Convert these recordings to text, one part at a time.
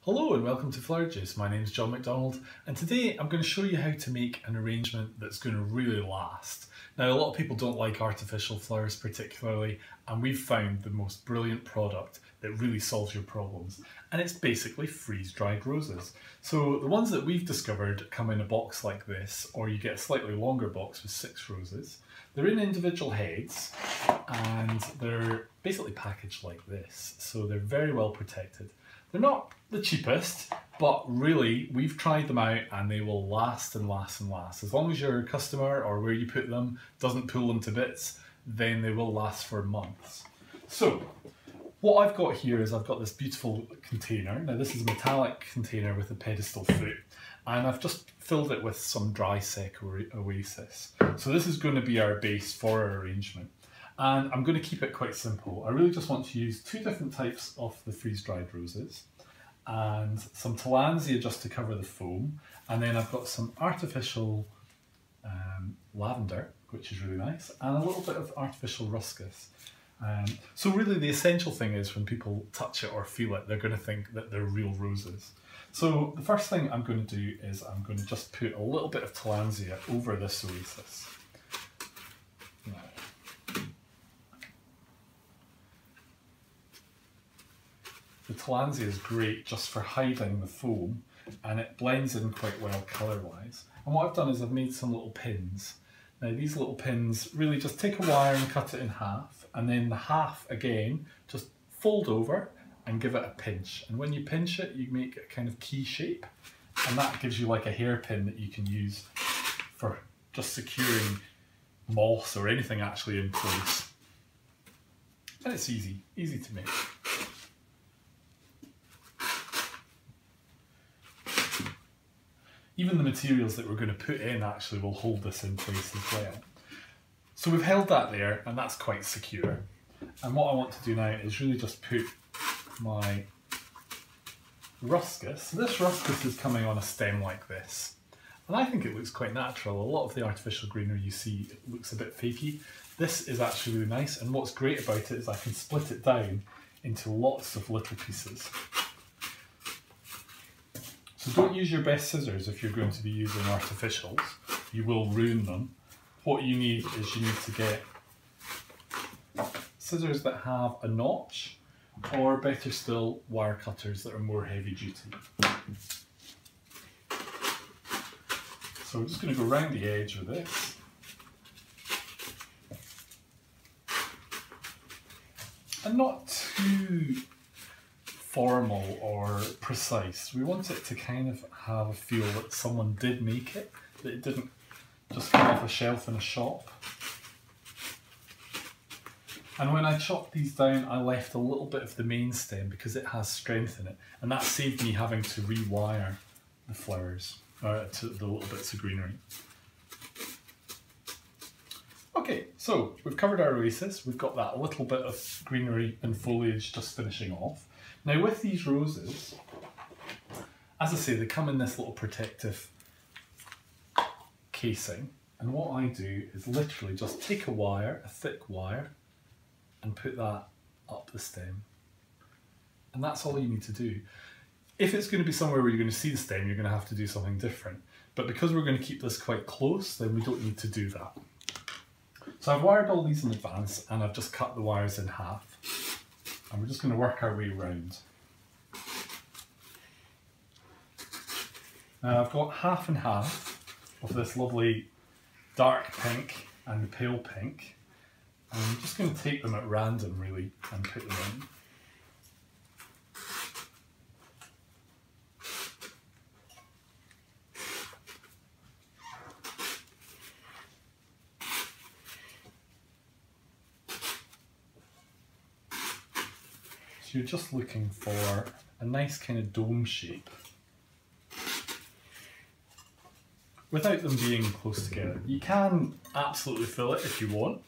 Hello and welcome to Flower Juice. My name is John McDonald and today I'm going to show you how to make an arrangement that's going to really last. Now a lot of people don't like artificial flowers particularly, and we've found the most brilliant product that really solves your problems, and it's basically freeze-dried roses. So the ones that we've discovered come in a box like this, or you get a slightly longer box with 6 roses. They're in individual heads and they're basically packaged like this, so they're very well protected. They're not the cheapest, but really we've tried them out and they will last and last and last. As long as your customer or where you put them doesn't pull them to bits, then they will last for months. So what I've got here is I've got this beautiful container. Now this is a metallic container with a pedestal foot, and I've just filled it with some dry sec oasis. So this is going to be our base for our arrangement. And I'm going to keep it quite simple. I really just want to use 2 different types of the freeze-dried roses and some Tillandsia just to cover the foam, and then I've got some artificial lavender, which is really nice, and a little bit of artificial ruscus. So really the essential thing is when people touch it or feel it, they're going to think that they're real roses. So the first thing I'm going to do is I'm going to just put a little bit of Tillandsia over this oasis. The Tillandsia is great just for hiding the foam, and it blends in quite well colour-wise. And what I've done is I've made some little pins. Now these little pins, really just take a wire and cut it in half, and then the half again, just fold over and give it a pinch. And when you pinch it, you make a kind of key shape, and that gives you like a hairpin that you can use for just securing moss or anything actually in place. And it's easy to make. Even the materials that we're going to put in actually will hold this in place as well. So we've held that there, and that's quite secure. And what I want to do now is really just put my ruscus. So this ruscus is coming on a stem like this, and I think it looks quite natural. A lot of the artificial greenery you see, it looks a bit fakey. This is actually really nice, and what's great about it is I can split it down into lots of little pieces. So don't use your best scissors if you're going to be using artificials. You will ruin them. What you need is you need to get scissors that have a notch, or better still, wire cutters that are more heavy duty. So we're just going to go round the edge with this. And not too formal or precise. We want it to kind of have a feel that someone did make it, that it didn't just come off a shelf in a shop. And when I chopped these down, I left a little bit of the main stem because it has strength in it, and that saved me having to rewire the flowers, to the little bits of greenery. Okay, so we've covered our oasis, we've got that little bit of greenery and foliage just finishing off. Now with these roses, as I say, they come in this little protective casing, and what I do is literally just take a wire, a thick wire, and put that up the stem. And that's all you need to do. If it's going to be somewhere where you're going to see the stem, you're going to have to do something different. But because we're going to keep this quite close, then we don't need to do that. So I've wired all these in advance, and I've just cut the wires in half. And we're just going to work our way around. Now I've got half and half of this lovely dark pink and the pale pink. And I'm just going to take them at random really and put them in. So you're just looking for a nice kind of dome shape without them being close together. You can absolutely fill it if you want.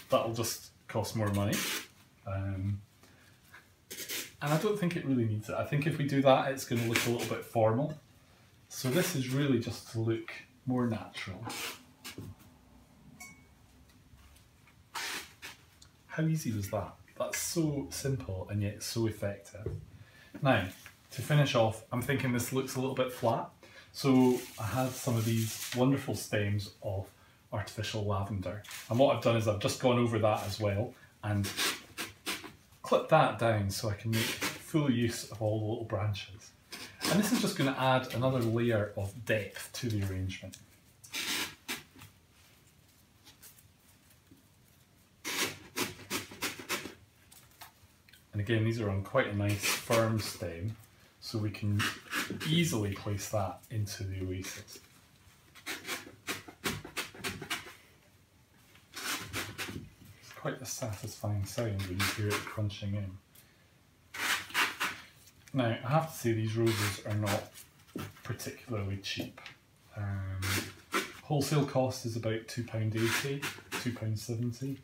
That'll just cost more money. And I don't think it really needs it. I think if we do that, it's going to look a little bit formal. So this is really just to look more natural. How easy was that? That's so simple and yet so effective. Now, To finish off, I'm thinking this looks a little bit flat, so I had some of these wonderful stems of artificial lavender, and what I've done is I've just gone over that as well and clipped that down so I can make full use of all the little branches. And this is just going to add another layer of depth to the arrangement. And again, these are on quite a nice firm stem, so we can easily place that into the oasis. It's quite a satisfying sound when you hear it crunching in. Now, I have to say these roses are not particularly cheap. Wholesale cost is about £2.80, £2.70.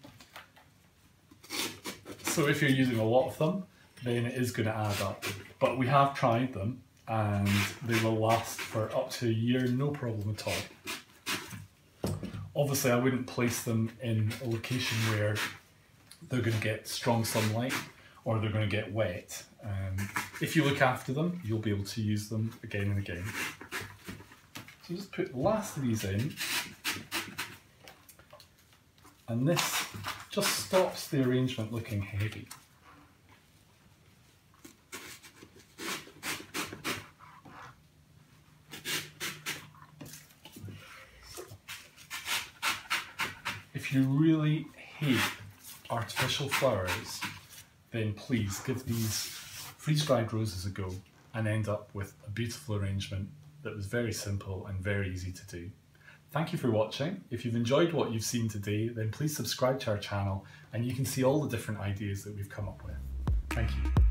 So if you're using a lot of them, then it is going to add up. But we have tried them and they will last for up to a year, no problem at all. Obviously, I wouldn't place them in a location where they're going to get strong sunlight or they're going to get wet. If you look after them, you'll be able to use them again and again. So just put the last of these in, and this just stops the arrangement looking heavy. If you really hate artificial flowers, then please give these freeze-dried roses a go and end up with a beautiful arrangement that was very simple and very easy to do. Thank you for watching. If you've enjoyed what you've seen today, then please subscribe to our channel and you can see all the different ideas that we've come up with. Thank you.